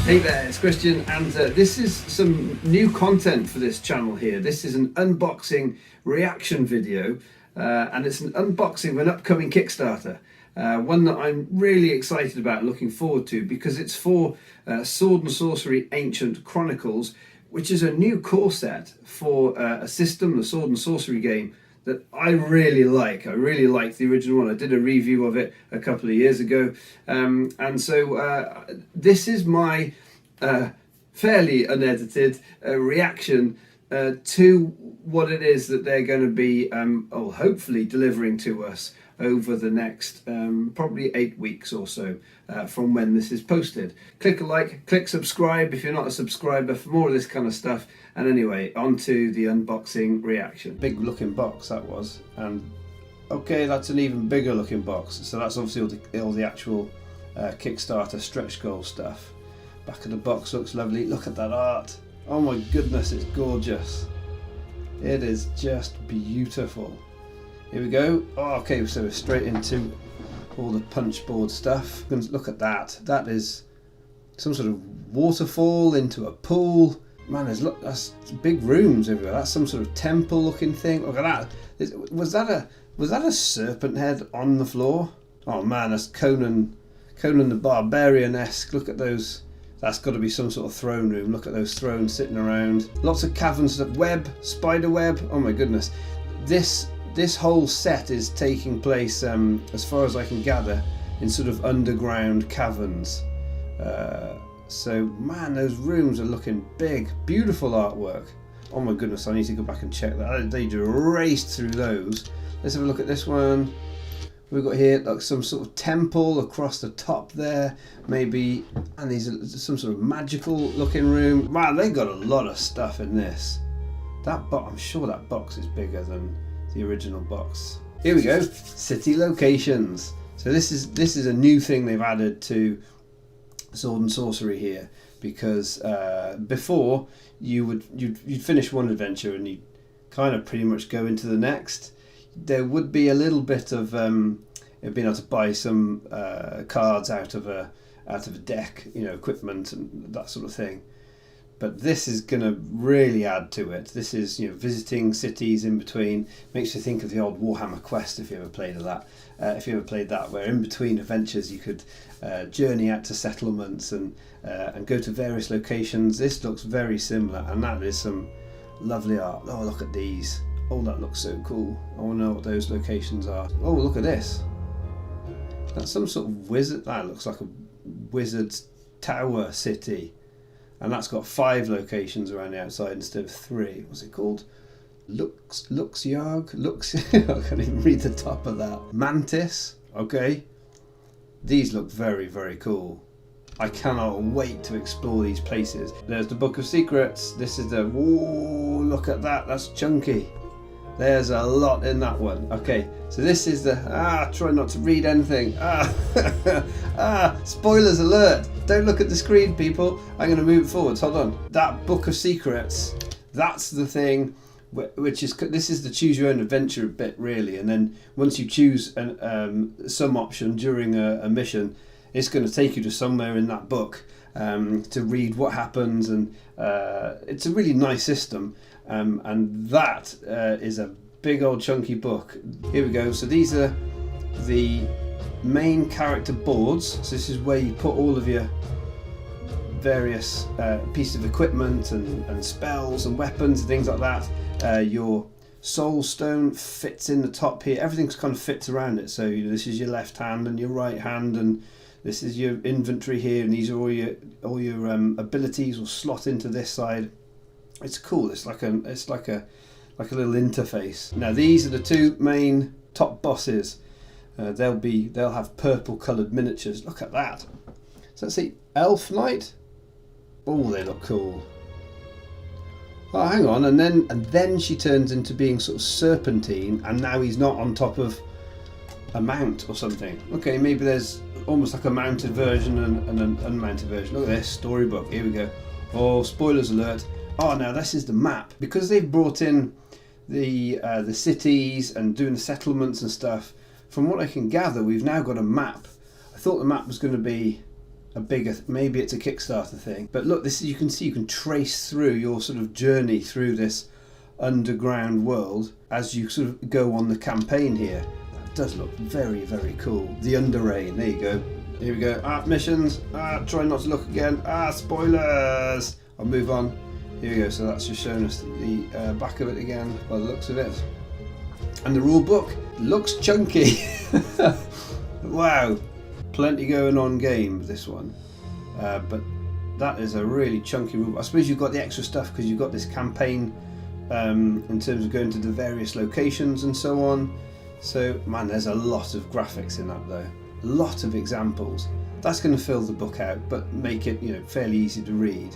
Hey there, it's Christian, and this is some new content for this channel here. This is an unboxing reaction video, and it's an unboxing of an upcoming Kickstarter. One that I'm really excited about, looking forward to, because it's for Sword Sorcery Ancient Chronicles, which is a new core set for a system, the Sword and Sorcery game, that I really like. I really like the original one. I did a review of it a couple of years ago. And so this is my fairly unedited reaction to what it is that they're going to be hopefully delivering to us over the next probably 8 weeks or so from when this is posted. Click a like, click subscribe if you're not a subscriber for more of this kind of stuff. And anyway, on to the unboxing reaction. Big looking box that was, and okay, that's an even bigger looking box. So that's obviously all the actual Kickstarter stretch goal stuff. Back of the box looks lovely. Look at that art. Oh my goodness, it's gorgeous. It is just beautiful. Here we go. Oh, okay, so we're straight into all the punchboard stuff. Look at that. That is some sort of waterfall into a pool. Man, that's big rooms everywhere. That's some sort of temple looking thing. Look at that. Was that a serpent head on the floor? Oh man, that's Conan the Barbarian-esque. Look at those. That's got to be some sort of throne room. Look at those thrones sitting around. Lots of caverns, web, spider web. Oh my goodness. This whole set is taking place, as far as I can gather, in sort of underground caverns. So man, those rooms are looking big. Beautiful artwork. Oh my goodness, I need to go back and check that. They just raced through those. Let's have a look at this one. We've got here like some sort of temple across the top there, maybe, and these are some sort of magical looking room. Man, they got a lot of stuff in this. I'm sure that box is bigger than the original box. Here we go, city locations. So this is a new thing they've added to Sword and Sorcery here, because before you'd finish one adventure and you'd kind of pretty much go into the next. There would be a little bit of being able to buy some cards out of a deck, equipment and that sort of thing. But this is going to really add to it. This is visiting cities in between. Makes you think of the old Warhammer Quest, if you ever played that. Where in between adventures you could journey out to settlements and go to various locations. This looks very similar, and that is some lovely art. Oh, look at these. Oh, that looks so cool. I want to know what those locations are. Oh, look at this. That's some sort of wizard. That looks like a wizard's tower city. And that's got 5 locations around the outside instead of 3. What's it called? Luxyarg? I can't even read the top of that. Mantis. Okay. These look very, very cool. I cannot wait to explore these places. There's the Book of Secrets. This is the... Whoa, look at that. That's chunky. There's a lot in that one. Okay, so this is the... try not to read anything. Spoilers alert. Don't look at the screen, people. I'm going to move forwards. Hold on. That Book of Secrets, that's the thing, this is the choose your own adventure bit, really. And then once you choose some option during a mission, it's going to take you to somewhere in that book to read what happens. And it's a really nice system. And that is a big old chunky book. Here we go. So these are the main character boards. So this is where you put all of your various pieces of equipment and spells and weapons and things like that. Your soul stone fits in the top here. Everything kind of fits around it. So this is your left hand and your right hand, and this is your inventory here, and these are all your abilities will slot into this side. It's cool. It's like a little interface. Now these are the 2 main top bosses. They'll have purple coloured miniatures. Look at that. So let's see, Elf Knight. Oh, they look cool. Oh, hang on, and then she turns into being sort of serpentine, and now he's not on top of a mount or something. Okay, maybe there's almost like a mounted version and an unmounted version. Look at this storybook. Here we go. Oh, spoilers alert. Oh, now this is the map. Because they've brought in the cities and doing the settlements and stuff, from what I can gather, we've now got a map. I thought the map was going to be a bigger, maybe it's a Kickstarter thing. But look, this is, you can see, you can trace through your sort of journey through this underground world as you sort of go on the campaign here. That does look very, very cool. The Underrain, there you go. Here we go. Missions. Try not to look again. Spoilers. I'll move on. Here we go. So that's just showing us the back of it again by the looks of it. And the rule book looks chunky. Wow. Plenty going on game, this one. But that is a really chunky rule book. I suppose you've got the extra stuff because you've got this campaign in terms of going to the various locations and so on. So, man, there's a lot of graphics in that though. A lot of examples. That's going to fill the book out, but make it, you know, fairly easy to read.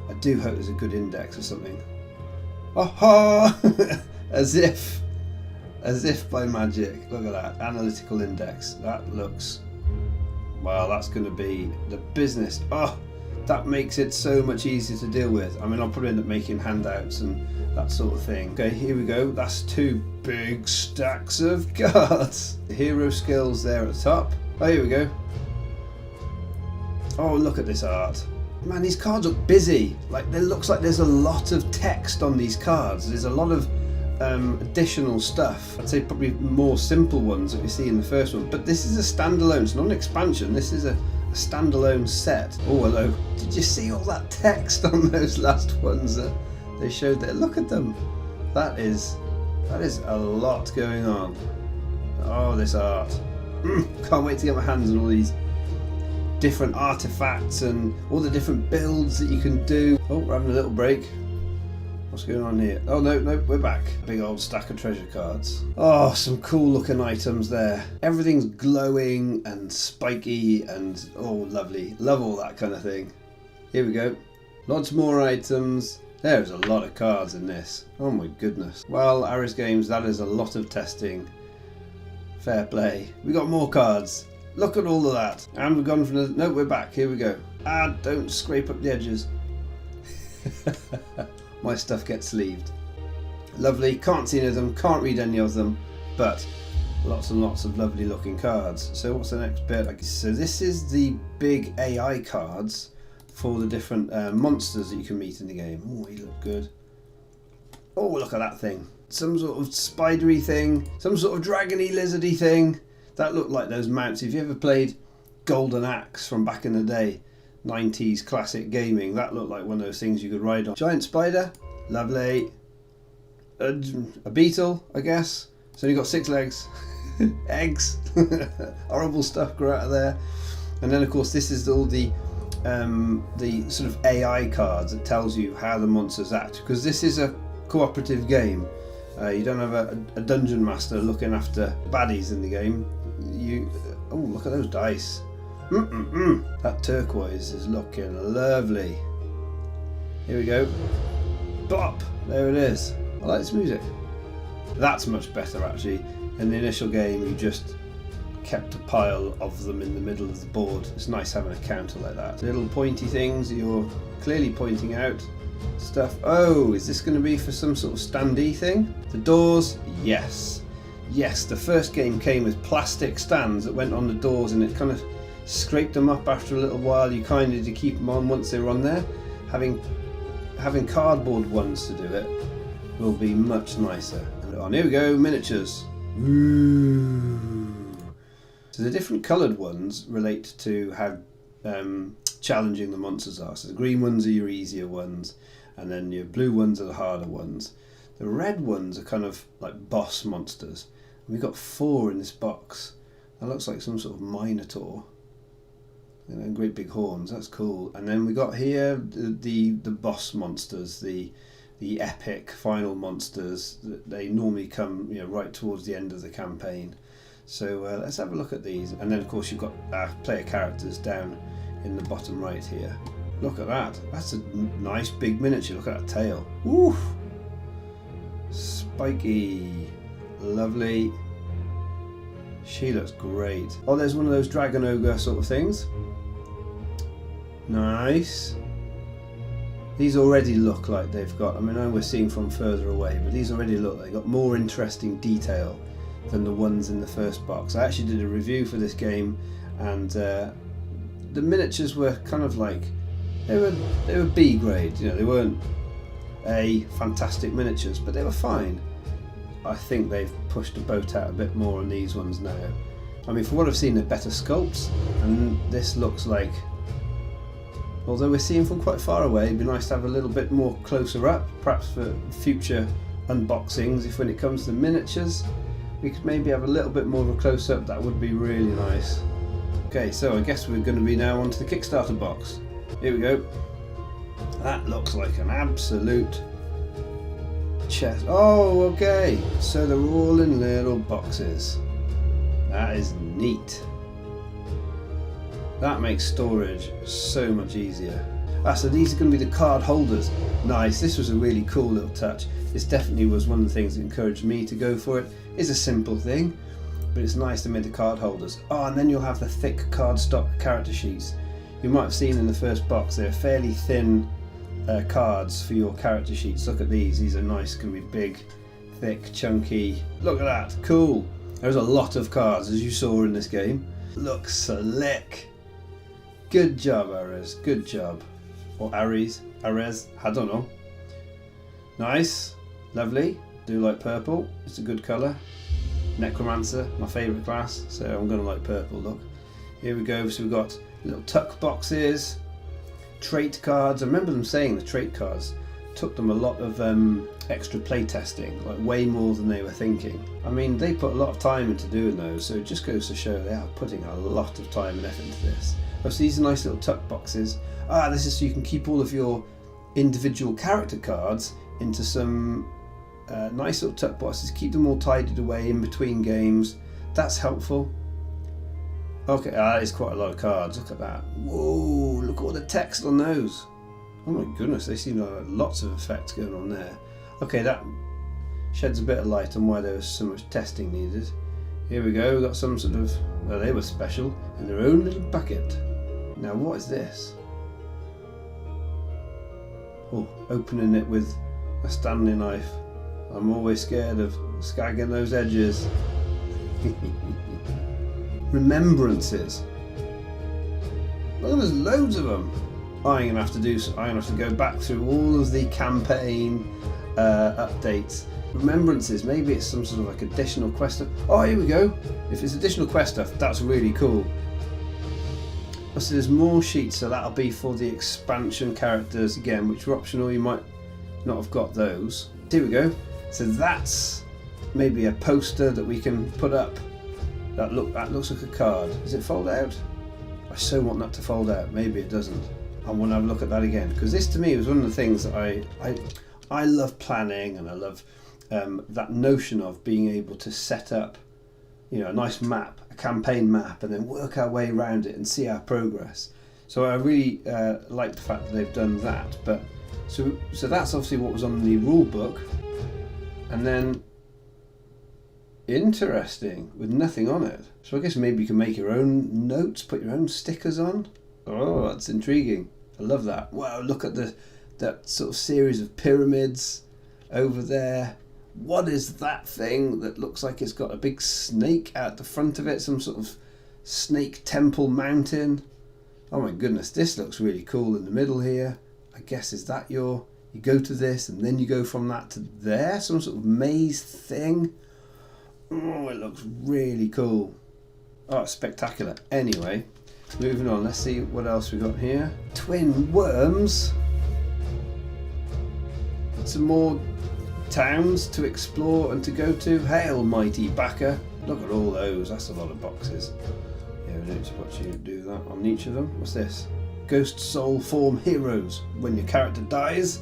I do hope there's a good index or something. Aha! As if by magic. Look at that analytical index. That looks, well, that's going to be the business. Oh, that makes it so much easier to deal with. I mean, I'll probably end up making handouts and that sort of thing. Okay, here we go. That's 2 big stacks of cards. The hero skills there at the top. Oh, here we go. Oh, look at this art. Man, these cards look busy. Like, there looks like there's a lot of text on these cards. There's a lot of additional stuff. I'd say probably more simple ones that we see in the first one. But this is a standalone. It's not an expansion. This is a standalone set. Oh, hello. Did you see all that text on those last ones that they showed there? Look at them. That is a lot going on. Oh, this art. Can't wait to get my hands on all these different artifacts and all the different builds that you can do. Oh, we're having a little break. What's going on here? Oh, no, we're back. Big old stack of treasure cards. Oh, some cool looking items there. Everything's glowing and spiky and, oh, lovely. Love all that kind of thing. Here we go. Lots more items. There's a lot of cards in this. Oh my goodness. Well, Aris Games, that is a lot of testing. Fair play. We got more cards. Look at all of that. And we've gone from the... No, we're back. Here we go. Don't scrape up the edges. My stuff gets sleeved. Lovely. Can't see any of them. Can't read any of them. But lots and lots of lovely looking cards. So what's the next bit? So this is the big AI cards for the different monsters that you can meet in the game. Oh, he look good. Oh, look at that thing. Some sort of spidery thing. Some sort of dragony lizardy thing. That looked like those mounts. If you ever played Golden Axe from back in the day, 90s classic gaming, that looked like one of those things you could ride on. Giant spider. Lovely. A beetle, I guess. It's only got 6 legs. Eggs. Horrible stuff grow out of there. And then, of course, this is all the sort of AI cards that tells you how the monsters act, because this is a cooperative game. You don't have a dungeon master looking after baddies in the game. Oh, look at those dice. That turquoise is looking lovely. Here we go. Bop! There it is. I like this music. That's much better actually. In the initial game you just kept a pile of them in the middle of the board. It's nice having a counter like that. Little pointy things that you're clearly pointing out stuff. Oh, is this going to be for some sort of standee thing? The doors, yes. Yes, the first game came with plastic stands that went on the doors and it kind of scraped them up after a little while. You kind of had to keep them on once they were on there. Having cardboard ones to do it will be much nicer. And here we go, miniatures. Ooh. So the different coloured ones relate to how challenging the monsters are. So the green ones are your easier ones, and then your blue ones are the harder ones. The red ones are kind of like boss monsters. We've got 4 in this box. That looks like some sort of minotaur. You know, great big horns. That's cool. And then we got here the boss monsters, the epic final monsters. They normally come, you know, right towards the end of the campaign. So let's have a look at these. And then of course you've got player characters down in the bottom right here. Look at that. That's a nice big miniature. Look at that tail. Woof! Spiky. Lovely. She looks great. Oh, there's one of those dragon ogre sort of things. Nice. These already look like they've got, I mean, I know we're seeing from further away, but these already look like they've got more interesting detail than the ones in the first box. I actually did a review for this game and the miniatures were kind of like, they were B grade, you know, they weren't fantastic miniatures, but they were fine. I think they've pushed the boat out a bit more on these ones now. I mean, for what I've seen, they're better sculpts, and this looks like, although we're seeing from quite far away, it'd be nice to have a little bit more closer up, perhaps for future unboxings. If when it comes to miniatures, we could maybe have a little bit more of a close-up, that would be really nice. Okay, so I guess we're going to be now onto the Kickstarter box. Here we go. That looks like an absolute chest. Oh, okay, so they're all in little boxes. That is neat. That makes storage so much easier. So these are going to be the card holders. Nice, this was a really cool little touch. This definitely was one of the things that encouraged me to go for it. It's a simple thing, but it's nice to make the card holders. Oh, and then you'll have the thick cardstock character sheets. You might have seen in the first box, they're fairly thin cards for your character sheets. Look at these are nice, going to be big, thick, chunky. Look at that, cool. There's a lot of cards, as you saw in this game. Looks slick. Good job, Ares, good job. Or Ares, I don't know. Nice, lovely. Do like purple, it's a good colour. Necromancer, my favourite class, so I'm going to like purple, look. Here we go, so we've got little tuck boxes, trait cards. I remember them saying the trait cards took them a lot of extra play testing, like way more than they were thinking. I mean, they put a lot of time into doing those, so it just goes to show they are putting a lot of time and effort into this. Oh, so these are nice little tuck boxes. This is so you can keep all of your individual character cards into some nice little tuck boxes, keep them all tidied away in between games. That's helpful. Okay, that is quite a lot of cards, look at that. Whoa, look at all the text on those. Oh my goodness, they seem to have lots of effects going on there. Okay, that sheds a bit of light on why there was so much testing needed. Here we go, we've got some sort of, well, they were special in their own little bucket. Now what is this? Oh, opening it with a Stanley knife. I'm always scared of skagging those edges. Remembrances. Look, there's loads of them. I'm gonna have to go back through all of the campaign updates. Remembrances, maybe it's some sort of like additional quest stuff. Oh, here we go. If it's additional quest stuff, that's really cool. So there's more sheets, so that'll be for the expansion characters again, which are optional. You might not have got those. Here we go. So that's maybe a poster that we can put up. That looks like a card. Does it fold out? I so want that to fold out. Maybe it doesn't. I want to have a look at that again, because this to me was one of the things that I love planning, and I love that notion of being able to set up, you know, a nice map, a campaign map, and then work our way around it and see our progress. So I really like the fact that they've done that. But so that's obviously what was on the rule book, and then interesting with nothing on it. So I guess maybe you can make your own notes, put your own stickers on. Oh, that's intriguing. I love that. Wow, look at that sort of series of pyramids over there. What is that thing that looks like it's got a big snake out the front of it? Some sort of snake temple mountain. Oh my goodness, this looks really cool in the middle here. I guess is that you go to this and then you go from that to there? Some sort of maze thing. Oh, it looks really cool. Oh, it's spectacular. Anyway, moving on, let's see what else we got here. Twin worms. Some more towns to explore and to go to. Hail, mighty backer. Look at all those, that's a lot of boxes. Yeah, we need to watch you do that on each of them. What's this? Ghost soul form heroes. When your character dies,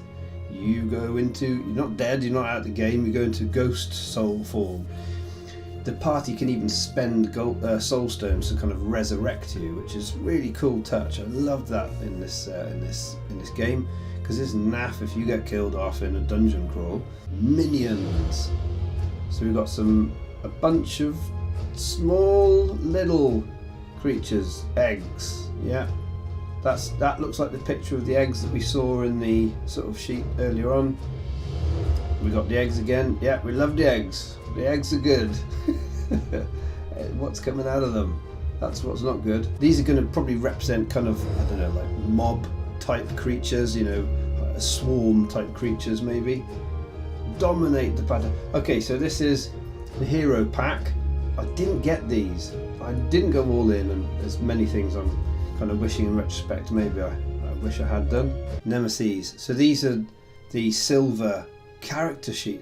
you go into, you're not dead, you're not out of the game, you go into ghost soul form. The party can even spend soul stones to kind of resurrect you, which is really cool touch. I love that in this game, because it's naff if you get killed off in a dungeon crawl. Minions. So we've got a bunch of small little creatures, eggs. Yeah, that looks like the picture of the eggs that we saw in the sort of sheet earlier on. We got the eggs again. Yeah, we love the eggs. The eggs are good. What's coming out of them? That's what's not good. These are going to probably represent kind of, I don't know, like mob type creatures, you know, swarm type creatures maybe. Dominate the pattern. Okay, so this is the hero pack. I didn't get these. I didn't go all in, and there's many things I'm kind of wishing in retrospect maybe I wish I had done. Nemeses. So these are the silver character sheet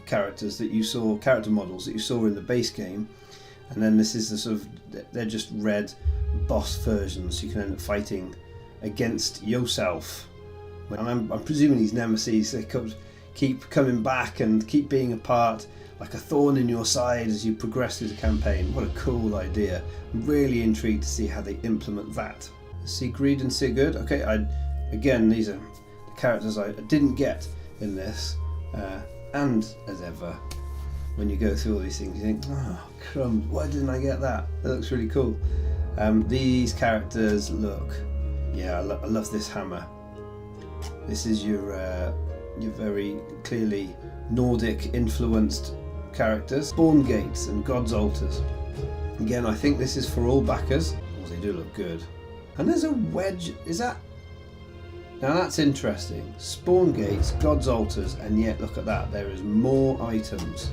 characters that you saw, character models that you saw in the base game, and then this is the sort of, they're just red boss versions. You can end up fighting against yourself, and I'm presuming these Nemeses, they keep coming back and keep being a part, like a thorn in your side as you progress through the campaign. What a cool idea. I'm really intrigued to see how they implement that. Sigrid and Sigurd. Okay, again, these are the characters I didn't get in this, and as ever, when you go through all these things you think, oh crumbs, why didn't I get that? That looks really cool. These characters look, yeah, I love this hammer. This is your very clearly Nordic influenced characters. Spawn gates and God's altars. Again, I think this is for all backers. Oh, they do look good. And there's a wedge, is that? Now that's interesting. Spawn gates, God's altars, and yet look at that, there is more items.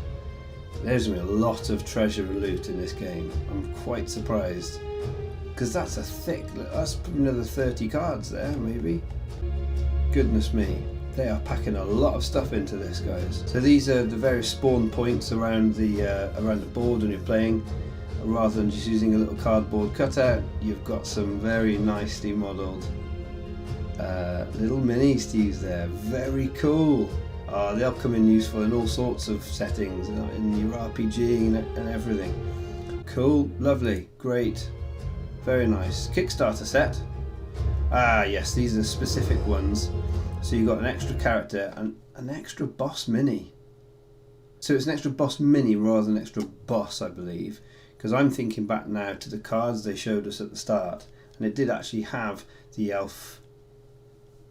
There's going to be a lot of treasure and loot in this game. I'm quite surprised. Because that's a thick, that's probably another 30 cards there, maybe. Goodness me. They are packing a lot of stuff into this, guys. So these are the various spawn points around the board when you're playing. Rather than just using a little cardboard cutout, you've got some very nicely modelled little minis to use there. Very cool. They'll come in useful in all sorts of settings, in your RPG and everything. Cool, lovely, great, very nice. Kickstarter set. Yes, these are specific ones. So you've got an extra character and an extra boss mini. So it's an extra boss mini rather than extra boss, I believe. Because I'm thinking back now to the cards they showed us at the start, and it did actually have the elf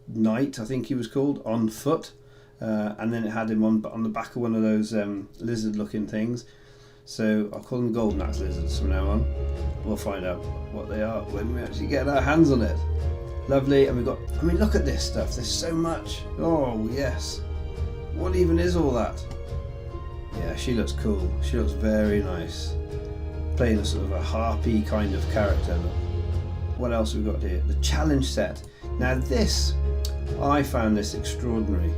knight, I think he was called, on foot, and then it had him on the back of one of those lizard looking things. So I'll call them golden axe lizards from now on. We'll find out what they are when we actually get our hands on it. Lovely. And we've got, I mean, look at this stuff, there's so much. Oh yes, what even is all that? Yeah, she looks cool, she looks very nice. Playing a sort of a harpy kind of character. What else have we got here? The challenge set. Now this, I found this extraordinary.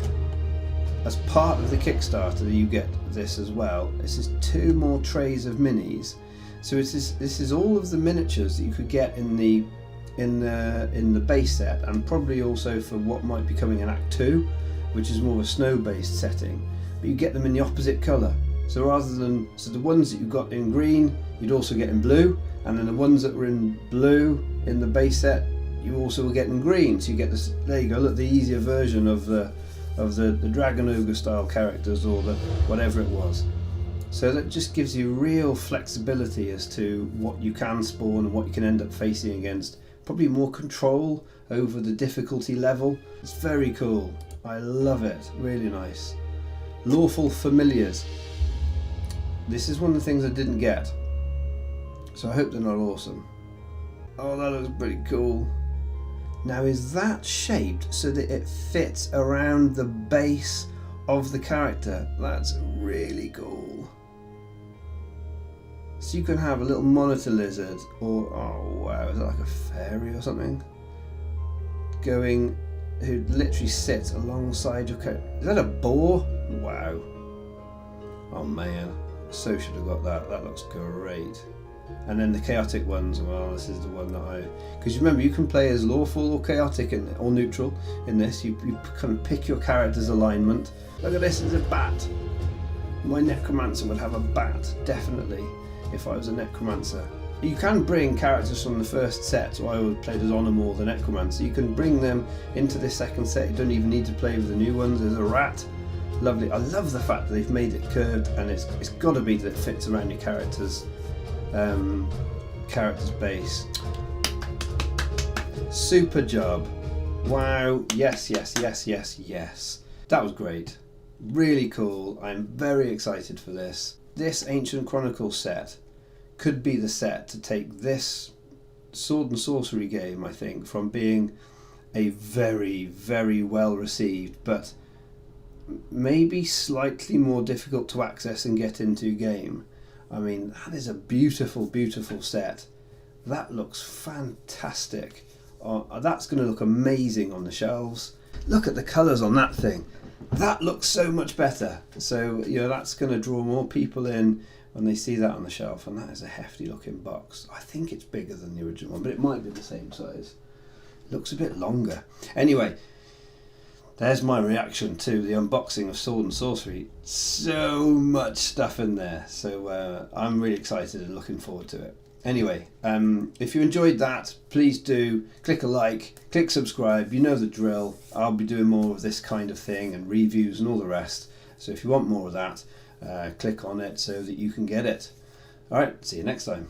As part of the Kickstarter, you get this as well. This is 2 more trays of minis. So this is all of the miniatures that you could get in the base set, and probably also for what might be coming in Act 2, which is more of a snow-based setting. But you get them in the opposite colour. So rather than, so the ones that you got in green, you'd also get in blue, and then the ones that were in blue in the base set, you also will get in green. So you get this, there you go, look, the easier version of the Dragon Ogre style characters, or the whatever it was. So that just gives you real flexibility as to what you can spawn and what you can end up facing against. Probably more control over the difficulty level. It's very cool. I love it. Really nice. Lawful familiars. This is one of the things I didn't get, so I hope they're not awesome. Oh, that looks pretty cool. Now, is that shaped so that it fits around the base of the character? That's really cool. So you can have a little monitor lizard, or, oh wow, is that like a fairy or something? Going, who literally sits alongside your character. Is that a boar? Wow. Oh man. So should have got that. That looks great. And then the chaotic ones, well, this is the one that because remember, you can play as lawful or chaotic or neutral in this. You kind of pick your character's alignment. Look at this, there's a bat. My necromancer would have a bat, definitely, if I was a necromancer. You can bring characters from the first set, so I would play as Onomor the necromancer. You can bring them into this second set. You don't even need to play with the new ones. There's a rat. Lovely. I love the fact that they've made it curved, and it's got to be that it fits around your character's base. Super job. Wow. Yes, yes, yes, yes, yes. That was great. Really cool. I'm very excited for this. This Ancient Chronicles set could be the set to take this sword and sorcery game, I think, from being a very, very well received but maybe slightly more difficult to access and get into game. I mean, that is a beautiful, beautiful set. That looks fantastic. That's going to look amazing on the shelves. Look at the colours on that thing. That looks so much better. So, you know, that's going to draw more people in when they see that on the shelf. And that is a hefty looking box. I think it's bigger than the original one, but it might be the same size. It looks a bit longer. Anyway, there's my reaction to the unboxing of Sword and Sorcery. So much stuff in there. So I'm really excited and looking forward to it. Anyway, if you enjoyed that, please do click a like, click subscribe. You know the drill. I'll be doing more of this kind of thing and reviews and all the rest. So if you want more of that, click on it so that you can get it. Alright, see you next time.